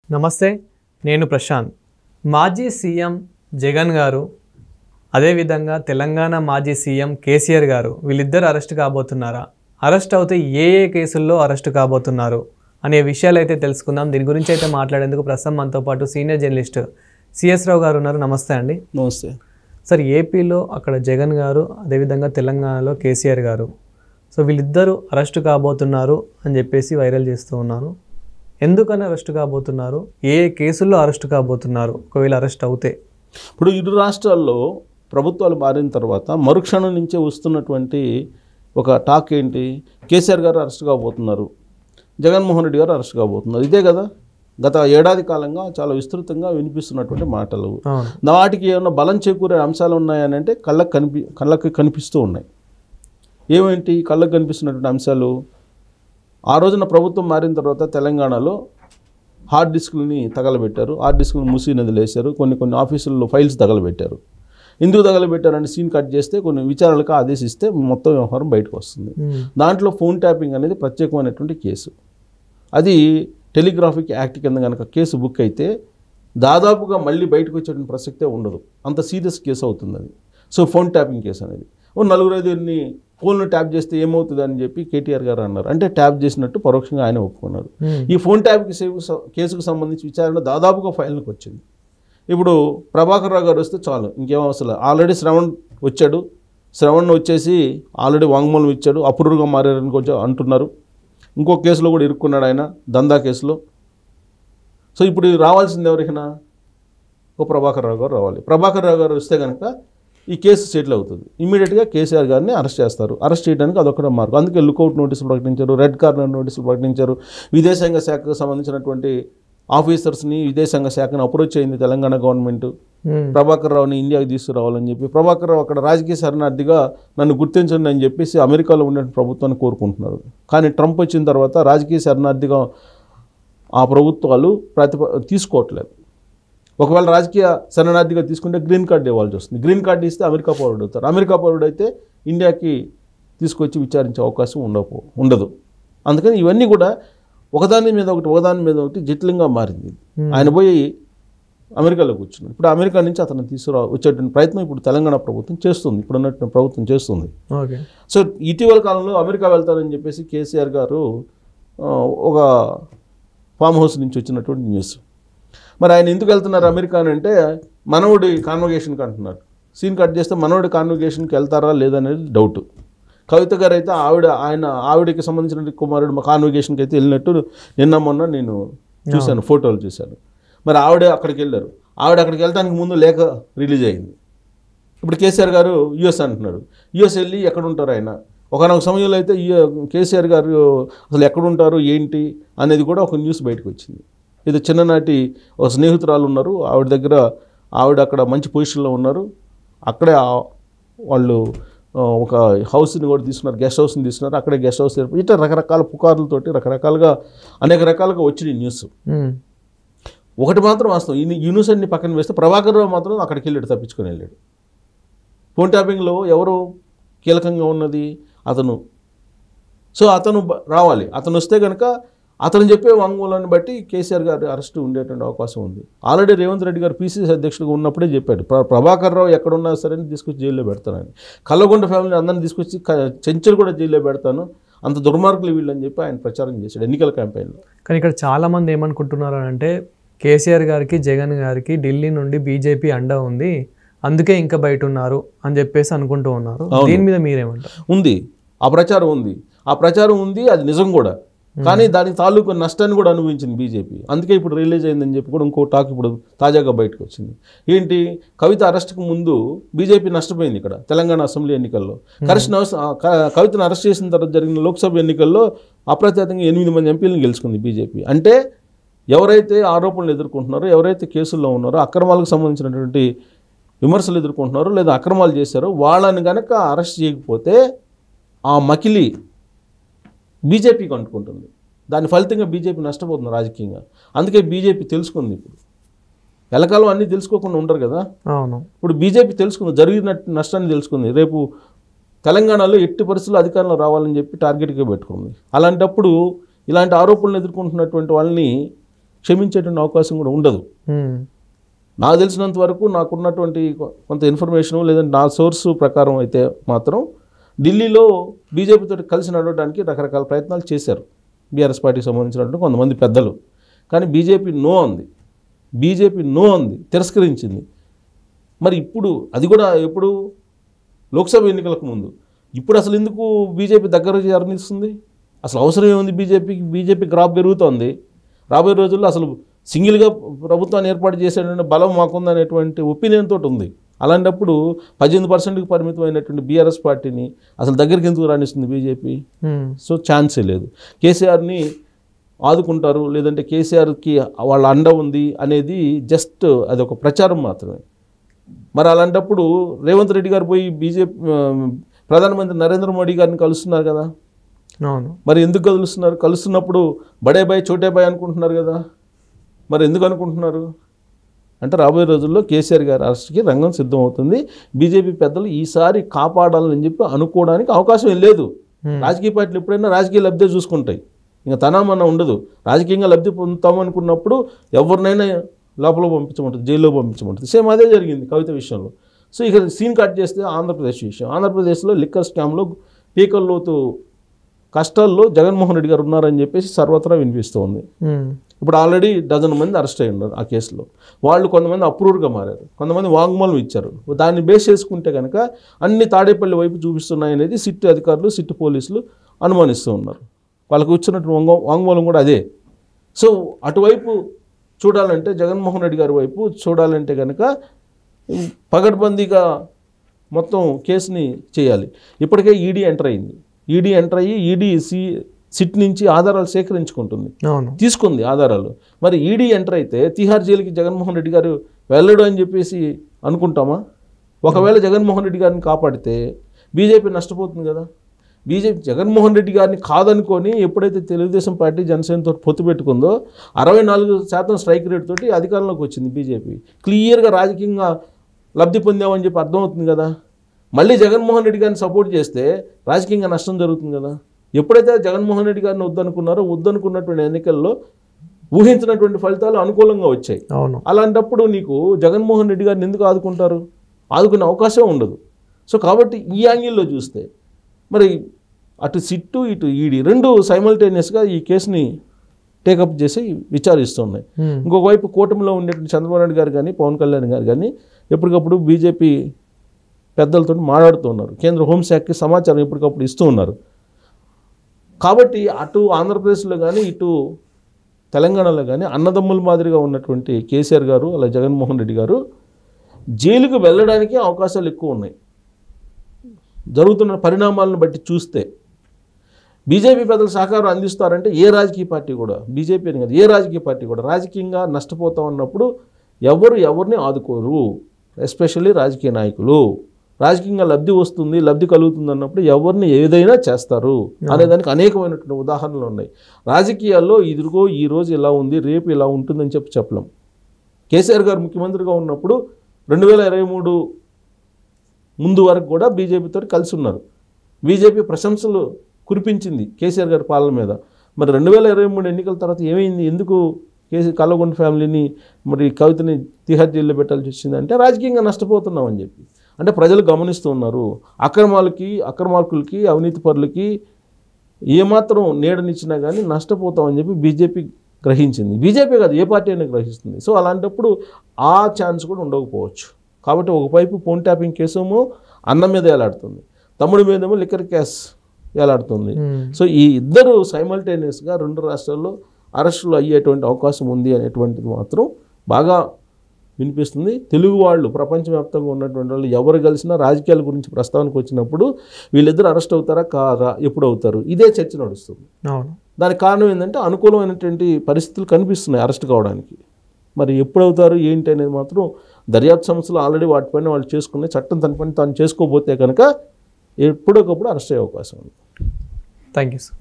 నమస్తే, నేను ప్రశాంత్. మాజీ సీఎం జగన్ గారు, అదేవిధంగా తెలంగాణ మాజీ సీఎం కేసీఆర్ గారు వీళ్ళిద్దరు అరెస్ట్ కాబోతున్నారా? అరెస్ట్ అవుతే ఏ కేసుల్లో అరెస్ట్ కాబోతున్నారు అనే విషయాలు అయితే తెలుసుకుందాం. దీని గురించి అయితే మాట్లాడేందుకు ప్రస్తుతం మనతో పాటు సీనియర్ జర్నలిస్ట్ సిఎస్ రావు గారు ఉన్నారు. నమస్తే అండి. నమస్తే సార్. ఏపీలో అక్కడ జగన్ గారు, అదేవిధంగా తెలంగాణలో కేసీఆర్ గారు, సో వీళ్ళిద్దరూ అరెస్ట్ కాబోతున్నారు అని చెప్పేసి వైరల్ చేస్తూ ఉన్నారు. ఎందుకని అరెస్ట్ కాబోతున్నారు? ఏ కేసుల్లో అరెస్ట్ కాబోతున్నారు ఒకవేళ అరెస్ట్ అవుతే? ఇప్పుడు ఇరు రాష్ట్రాల్లో ప్రభుత్వాలు మారిన తర్వాత మరుక్షణం నుంచే వస్తున్నటువంటి ఒక టాక్ ఏంటి? కేసీఆర్ గారు అరెస్ట్ కాబోతున్నారు, జగన్మోహన్ రెడ్డి గారు అరెస్ట్ కాబోతున్నారు. ఇదే కదా గత ఏడాది కాలంగా చాలా విస్తృతంగా వినిపిస్తున్నటువంటి మాటలు. వాటికి ఏమైనా బలం చేకూరే అంశాలు ఉన్నాయని అంటే కళ్ళకి కనిపిస్తూ ఉన్నాయి. ఏమేంటి కళ్ళకు కనిపిస్తున్నటువంటి అంశాలు? ఆ రోజున ప్రభుత్వం మారిన తర్వాత తెలంగాణలో హార్డ్ డిస్కులని తగలబెట్టారు, హార్డ్ డిస్కులు మూసి నదిలో వేశారు, కొన్ని ఆఫీసుల్లో ఫైల్స్ తగలబెట్టారు. ఎందుకు తగలబెట్టారంటే సీన్ కట్ చేస్తే కొన్ని విచారణలకు ఆదేశిస్తే మొత్తం వ్యవహారం బయటకు వస్తుంది. దాంట్లో ఫోన్ ట్యాపింగ్ అనేది ప్రత్యేకమైనటువంటి కేసు. అది టెలిగ్రాఫిక్ యాక్ట్ కింద కనుక కేసు బుక్ అయితే దాదాపుగా మళ్ళీ బయటకు వచ్చేటువంటి ప్రసక్తే ఉండదు, అంత సీరియస్ కేసు అవుతుంది అది. సో ఫోన్ ట్యాపింగ్ కేసు అనేది నలుగురు ఐదుగురిని ఫోన్ను ట్యాప్ చేస్తే ఏమవుతుంది అని చెప్పి కేటీఆర్ గారు అన్నారు. అంటే ట్యాప్ చేసినట్టు పరోక్షంగా ఆయన ఒప్పుకున్నారు. ఈ ఫోన్ ట్యాప్ కేసుకు సంబంధించి విచారణ దాదాపుగా ఫైల్కి వచ్చింది. ఇప్పుడు ప్రభాకర్ రావు గారు వస్తే చాలు, ఇంకేం అవసరం. ఆల్రెడీ శ్రవణ్ వచ్చాడు, శ్రవణ్ వచ్చేసి ఆల్రెడీ వాంగ్మూలం ఇచ్చాడు, అప్రూవ్గా మారారని కొంచెం అంటున్నారు. ఇంకో కేసులో కూడా ఇరుక్కున్నాడు ఆయన, దందా కేసులో. సో ఇప్పుడు రావాల్సింది ఎవరికైనా ఓ ప్రభాకర్ రావు గారు రావాలి. ప్రభాకర్ రావు గారు వస్తే కనుక ఈ కేసు సెటిల్ అవుతుంది. ఇమీడియట్గా కేసీఆర్ గారిని అరెస్ట్ చేస్తారు. అరెస్ట్ చేయడానికి అదొకటే మార్గం. అందుకే లుకౌట్ నోటీసులు ప్రకటించారు, రెడ్ కార్నర్ నోటీసులు ప్రకటించారు. విదేశాంగ శాఖకు సంబంధించినటువంటి ఆఫీసర్స్ని, విదేశాంగ శాఖను అప్రోచ్ అయింది తెలంగాణ గవర్నమెంట్, ప్రభాకర్ రావుని ఇండియాకి తీసుకురావాలని చెప్పి. ప్రభాకర్ రావు అక్కడ రాజకీయ శరణార్థిగా నన్ను గుర్తించండి అని చెప్పేసి అమెరికాలో ఉండే ప్రభుత్వాన్ని కోరుకుంటున్నారు. కానీ ట్రంప్ వచ్చిన తర్వాత రాజకీయ శరణార్థిగా ఆ ప్రభుత్వాలు తీసుకోవట్లేదు. ఒకవేళ రాజకీయ శరణార్థిగా తీసుకుంటే గ్రీన్ కార్డు ఇవ్వాల్సి వస్తుంది. గ్రీన్ కార్డు ఇస్తే అమెరికా పౌరుడు అవుతారు. అమెరికా పౌరుడు అయితే ఇండియాకి తీసుకొచ్చి విచారించే అవకాశం ఉండదు. అందుకని ఇవన్నీ కూడా ఒకదాని మీద ఒకటి జటిలంగా మారింది. ఆయన పోయి అమెరికాలో కూర్చున్నాడు. ఇప్పుడు అమెరికా నుంచి అతను వచ్చేటువంటి ప్రయత్నం ఇప్పుడు తెలంగాణ ప్రభుత్వం చేస్తుంది, ఇప్పుడు ఉన్నటువంటి ప్రభుత్వం చేస్తుంది. సో ఇటీవల కాలంలో అమెరికా వెళ్తారని చెప్పేసి కేసీఆర్ గారు ఒక ఫామ్ హౌస్ నుంచి వచ్చినటువంటి న్యూస్. మరి ఆయన ఎందుకు వెళ్తున్నారు అమెరికా అని అంటే మనవుడి కాన్వకేషన్కి అంటున్నారు. సీన్ కట్ చేస్తే మనవుడి కాన్వకేషన్కి వెళ్తారా లేదనేది డౌట్. కవిత గారు అయితే ఆవిడకి సంబంధించిన కుమారుడు మా కాన్వకేషన్కి అయితే వెళ్ళినట్టు నిన్న మొన్న నేను చూశాను, ఫోటోలు చూశాను. మరి ఆవిడ అక్కడికి వెళ్ళారు. ఆవిడ అక్కడికి వెళ్ళడానికి ముందు లేఖ రిలీజ్ అయింది. ఇప్పుడు కేసీఆర్ గారు యుఎస్ అంటున్నాడు. యుఎస్ వెళ్ళి ఎక్కడుంటారు ఆయన? ఒకనొక సమయంలో అయితే కేసీఆర్ గారు అసలు ఎక్కడుంటారు ఏంటి అనేది కూడా ఒక న్యూస్ బయటకు వచ్చింది. ఇది చిన్ననాటి ఒక స్నేహితురాలు ఉన్నారు, ఆవిడ అక్కడ మంచి పొజిషన్లో ఉన్నారు. అక్కడే వాళ్ళు ఒక హౌస్ని కూడా తీసుకున్నారు, గెస్ట్ హౌస్ని తీసుకున్నారు. అక్కడే గెస్ట్ హౌస్ ఇట్లా రకరకాల పుకార్లతోటి అనేక రకాలుగా వచ్చిన న్యూస్. ఒకటి మాత్రం వాస్తవం, ఈ న్యూస్ అన్ని పక్కన వేస్తే ప్రభాకర్ రావు మాత్రం అక్కడికి వెళ్ళాడు, తప్పించుకొని వెళ్ళాడు. ఫోన్ ట్యాపింగ్లో ఎవరు కీలకంగా ఉన్నది? అతను. సో అతను రావాలి. అతను వస్తే కనుక అతను చెప్పే వాంగ్మూలాన్ని బట్టి కేసీఆర్ గారి అరెస్ట్ ఉండేటువంటి అవకాశం ఉంది. ఆల్రెడీ రేవంత్ రెడ్డి గారు పీసీసీ అధ్యక్షుడిగా ఉన్నప్పుడే చెప్పాడు, ప్రభాకర్ రావు ఎక్కడున్నా సరే తీసుకొచ్చి జైల్లో పెడతానని. కల్లగొండ ఫ్యామిలీ అందరిని తీసుకొచ్చి చెంచులు కూడా జైల్లో పెడతాను, అంత దుర్మార్గులు వీళ్ళని చెప్పి ఆయన ప్రచారం చేశాడు ఎన్నికల క్యాంపెయిన్లో. కానీ ఇక్కడ చాలామంది ఏమనుకుంటున్నారు అంటే కేసీఆర్ గారికి, జగన్ గారికి ఢిల్లీ నుండి బీజేపీ అండ ఉంది, అందుకే ఇంకా బయట ఉన్నారు అని చెప్పేసి అనుకుంటూ ఉన్నారు. దీని మీద మీరేమంటారు? ఉంది, ఆ ప్రచారం ఉంది, అది నిజం కూడా. కానీ దాని తాలూకు నష్టాన్ని కూడా అనుభవించింది బీజేపీ. అందుకే ఇప్పుడు రిలీజ్ అయిందని చెప్పి కూడా ఇంకో టాక్ ఇప్పుడు తాజాగా బయటకు వచ్చింది. ఏంటి? కవిత అరెస్ట్కు ముందు బీజేపీ నష్టపోయింది ఇక్కడ తెలంగాణ అసెంబ్లీ ఎన్నికల్లో. కవితను అరెస్ట్ చేసిన తర్వాత జరిగిన లోక్సభ ఎన్నికల్లో అప్రత్యాతంగా 8 మంది ఎంపీలను గెలుచుకుంది బీజేపీ. అంటే ఎవరైతే ఆరోపణలు ఎదుర్కొంటున్నారో, ఎవరైతే కేసుల్లో ఉన్నారో, అక్రమాలకు సంబంధించినటువంటి విమర్శలు ఎదుర్కొంటున్నారో లేదా అక్రమాలు చేశారో వాళ్ళని కనుక అరెస్ట్ చేయకపోతే ఆ మకిలి బీజేపీకి అంటుకుంటుంది. దాని ఫలితంగా బీజేపీ నష్టపోతుంది రాజకీయంగా. అందుకే బీజేపీ తెలుసుకుంది. ఇప్పుడు ఎలకాలం అన్నీ తెలుసుకోకుండా ఉండరు కదా. ఇప్పుడు బీజేపీ తెలుసుకుంది, జరిగిన నష్టాన్ని తెలుసుకుంది. రేపు తెలంగాణలో ఎట్టి పరిస్థితుల్లో అధికారంలో రావాలని చెప్పి టార్గెట్గా పెట్టుకుంది. అలాంటప్పుడు ఇలాంటి ఆరోపణలు ఎదుర్కొంటున్నటువంటి వాళ్ళని క్షమించేటువంటి అవకాశం కూడా ఉండదు. నాకు తెలిసినంత వరకు నాకున్నటువంటి కొంత ఇన్ఫర్మేషన్ లేదంటే నా సోర్సు ప్రకారం అయితే మాత్రం ఢిల్లీలో బీజేపీతో కలిసి నడవడానికి రకరకాల ప్రయత్నాలు చేశారు బీఆర్ఎస్ పార్టీకి సంబంధించినటువంటి కొంతమంది పెద్దలు. కానీ బీజేపీ నో అంది, తిరస్కరించింది. మరి ఇప్పుడు అది కూడా ఎప్పుడు లోక్సభ ఎన్నికలకు ముందు. ఇప్పుడు అసలు ఎందుకు బీజేపీ దగ్గర చేరనిస్తుంది? అసలు అవసరం ఏముంది బీజేపీకి? బీజేపీ గ్రాఫ్ పెరుగుతోంది. రాబోయే రోజుల్లో అసలు సింగిల్గా ప్రభుత్వాన్ని ఏర్పాటు చేసేటువంటి బలం మాకుందనేటువంటి ఒపీనియన్ తోటి ఉంది. అలాంటప్పుడు 18%కి పరిమితమైనటువంటి బీఆర్ఎస్ పార్టీని అసలు దగ్గరికి ఎందుకు రాణిస్తుంది బీజేపీ? సో ఛాన్సే లేదు. కేసీఆర్ని ఆదుకుంటారు, లేదంటే కేసీఆర్కి వాళ్ళ అండ ఉంది అనేది జస్ట్ అది ఒక ప్రచారం మాత్రమే. మరి అలాంటప్పుడు రేవంత్ రెడ్డి గారు పోయి బీజేపీ ప్రధానమంత్రి నరేంద్ర మోడీ గారిని కలుస్తున్నారు కదా. మరి ఎందుకు కలుస్తున్నప్పుడు బడే బాయ్ చోటే బాయ్ అనుకుంటున్నారు కదా. మరి ఎందుకు అనుకుంటున్నారు అంటే రాబోయే రోజుల్లో కేసీఆర్ గారి అరెస్ట్కి రంగం సిద్ధమవుతుంది. బీజేపీ పెద్దలు ఈసారి కాపాడాలని చెప్పి అనుకోవడానికి అవకాశం లేదు. రాజకీయ పార్టీలు ఎప్పుడైనా రాజకీయ లబ్ధి చూసుకుంటాయి, ఇంకా తనమన్నా ఉండదు. రాజకీయంగా లబ్ధి పొందుతామనుకున్నప్పుడు ఎవరినైనా లోపల పంపించమంటుంది, జైల్లో పంపించమంటుంది. సేమ్ అదే జరిగింది కవిత విషయంలో. సో ఇక సీన్ కట్ చేస్తే ఆంధ్రప్రదేశ్ విషయం. ఆంధ్రప్రదేశ్లో లిక్కర్ స్కామ్లో పీకల్లోతు కష్టాల్లో జగన్మోహన్ రెడ్డి గారు ఉన్నారని చెప్పేసి సర్వత్రా వినిపిస్తోంది. ఇప్పుడు ఆల్రెడీ 12 మంది అరెస్ట్ అయ్యి ఉన్నారు ఆ కేసులో. వాళ్ళు కొంతమంది అప్రూవర్గా మారారు, కొంతమంది వాంగ్మూలం ఇచ్చారు. దాన్ని బేస్ చేసుకుంటే కనుక అన్ని తాడేపల్లి వైపు చూపిస్తున్నాయనేది సిట్ అధికారులు, సిట్ పోలీసులు అనుమానిస్తూ ఉన్నారు. వాళ్ళకు వచ్చినట్టు వాంగ్మూలం కూడా అదే. సో అటువైపు చూడాలంటే, జగన్మోహన్ రెడ్డి గారి వైపు చూడాలంటే కనుక పగడ్బందీగా మొత్తం కేసుని చేయాలి. ఇప్పటికే ఈడీ ఎంటర్ అయ్యి ఈడీ సిట్ నుంచి ఆధారాలు సేకరించుకుంటుంది, తీసుకుంది ఆధారాలు. మరి ఈడీ ఎంటర్ అయితే తిహార్ జైలుకి జగన్మోహన్ రెడ్డి గారు వెళ్ళడు అని చెప్పేసి అనుకుంటామా? ఒకవేళ జగన్మోహన్ రెడ్డి గారిని కాపాడితే బీజేపీ నష్టపోతుంది కదా. బీజేపీ జగన్మోహన్ రెడ్డి గారిని కాదనుకొని ఎప్పుడైతే తెలుగుదేశం పార్టీ జనసేనతో పొత్తు పెట్టుకుందో 64% స్ట్రైక్ రేట్ తోటి అధికారంలోకి వచ్చింది బీజేపీ. క్లియర్గా రాజకీయంగా లబ్ధి పొందామని చెప్పి అర్థమవుతుంది కదా. మళ్ళీ జగన్మోహన్ రెడ్డి గారిని సపోర్ట్ చేస్తే రాజకీయంగా నష్టం జరుగుతుంది కదా. ఎప్పుడైతే జగన్మోహన్ రెడ్డి గారిని వద్దనుకున్నటువంటి ఎన్నికల్లో ఊహించినటువంటి ఫలితాలు అనుకూలంగా వచ్చాయి. అలాంటప్పుడు నీకు జగన్మోహన్ రెడ్డి గారిని ఎందుకు ఆదుకుంటారు? ఆదుకునే అవకాశం ఉండదు. సో కాబట్టి ఈ యాంగిల్లో చూస్తే మరి అటు సిట్టు ఇటు ఈడీ రెండు సైమల్టేనియస్గా ఈ కేసుని టేకప్ చేసి విచారిస్తున్నాయి. ఇంకొక వైపు కూటమిలో ఉండేటువంటి చంద్రబాబు నాయుడు గారు కానీ పవన్ కళ్యాణ్ గారు కానీ ఎప్పటికప్పుడు బీజేపీ పెద్దలతో మాట్లాడుతున్నారు. కేంద్ర హోంశాఖకి సమాచారం ఎప్పటికప్పుడు ఇస్తూ ఉన్నారు. కాబట్టి అటు ఆంధ్రప్రదేశ్లో కానీ ఇటు తెలంగాణలో కానీ అన్నదమ్ముల మాదిరిగా ఉన్నటువంటి కేసీఆర్ గారు అలా జగన్మోహన్ రెడ్డి గారు జైలుకు వెళ్ళడానికి అవకాశాలు ఎక్కువ ఉన్నాయి. జరుగుతున్న పరిణామాలను బట్టి చూస్తే బీజేపీ పెద్దలు సహకారం అందిస్తారంటే ఏ రాజకీయ పార్టీ కూడా, బీజేపీ అని కాదు, ఏ రాజకీయ పార్టీ కూడా రాజకీయంగా నష్టపోతా ఉన్నప్పుడు ఎవరిని ఆదుకోరు. ఎస్పెషల్లీ రాజకీయ నాయకులు రాజకీయంగా లబ్ధి వస్తుంది, లబ్ధి కలుగుతుంది అన్నప్పుడు ఎవరిని ఏదైనా చేస్తారు అనేదానికి అనేకమైనటువంటి ఉదాహరణలు ఉన్నాయి. రాజకీయాల్లో ఇదిగో ఈ రోజు ఇలా ఉంది, రేపు ఇలా ఉంటుందని చెప్పలేం. కేసీఆర్ గారు ముఖ్యమంత్రిగా ఉన్నప్పుడు 2023 ముందు వరకు కూడా బీజేపీతో కలిసి ఉన్నారు. బీజేపీ ప్రశంసలు కురిపించింది కేసీఆర్ గారి పాలన మీద. మరి 2023 ఎన్నికల తర్వాత ఏమైంది? ఎందుకు కల్లగొండ ఫ్యామిలీని మరి కవితని తిహార్ జైల్లో పెట్టాల్సి వచ్చింది అంటే రాజకీయంగా నష్టపోతున్నామని చెప్పి. అంటే ప్రజలు గమనిస్తూ ఉన్నారు. అక్రమార్కులకి అవినీతి పరులకి ఏమాత్రం నీడనిచ్చినా కానీ నష్టపోతామని చెప్పి బీజేపీ గ్రహించింది. బీజేపీ కాదు, ఏ పార్టీ అయినా గ్రహిస్తుంది. సో అలాంటప్పుడు ఆ ఛాన్స్ కూడా ఉండకపోవచ్చు. కాబట్టి ఒకవైపు ఫోన్ ట్యాపింగ్ కేసేమో అన్న మీద ఏలాడుతుంది, తమ్ముడి మీదేమో లిక్కర్ కేస్ ఏలాడుతుంది. సో ఈ ఇద్దరు సైమల్టేనియస్గా రెండు రాష్ట్రాల్లో అరెస్టులు అయ్యేటువంటి అవకాశం ఉంది అనేటువంటిది మాత్రం బాగా వినిపిస్తుంది. తెలుగు వాళ్ళు ప్రపంచవ్యాప్తంగా ఉన్నటువంటి వాళ్ళు ఎవరు కలిసినా రాజకీయాల గురించి ప్రస్తావనకు వచ్చినప్పుడు వీళ్ళిద్దరు అరెస్ట్ అవుతారా కారా, ఎప్పుడు అవుతారు, ఇదే చర్చ నడుస్తుంది. దానికి కారణం ఏంటంటే అనుకూలమైనటువంటి పరిస్థితులు కనిపిస్తున్నాయి అరెస్ట్ కావడానికి. మరి ఎప్పుడు అవుతారు ఏంటి అనేది మాత్రం దర్యాప్తు సంస్థలు ఆల్రెడీ వాటిపైన వాళ్ళు చేసుకునే చట్టం తన పని తాను చేసుకోబోతే కనుక ఎప్పుడొకప్పుడు అరెస్ట్ అయ్యే అవకాశం ఉంది. Thank you sir.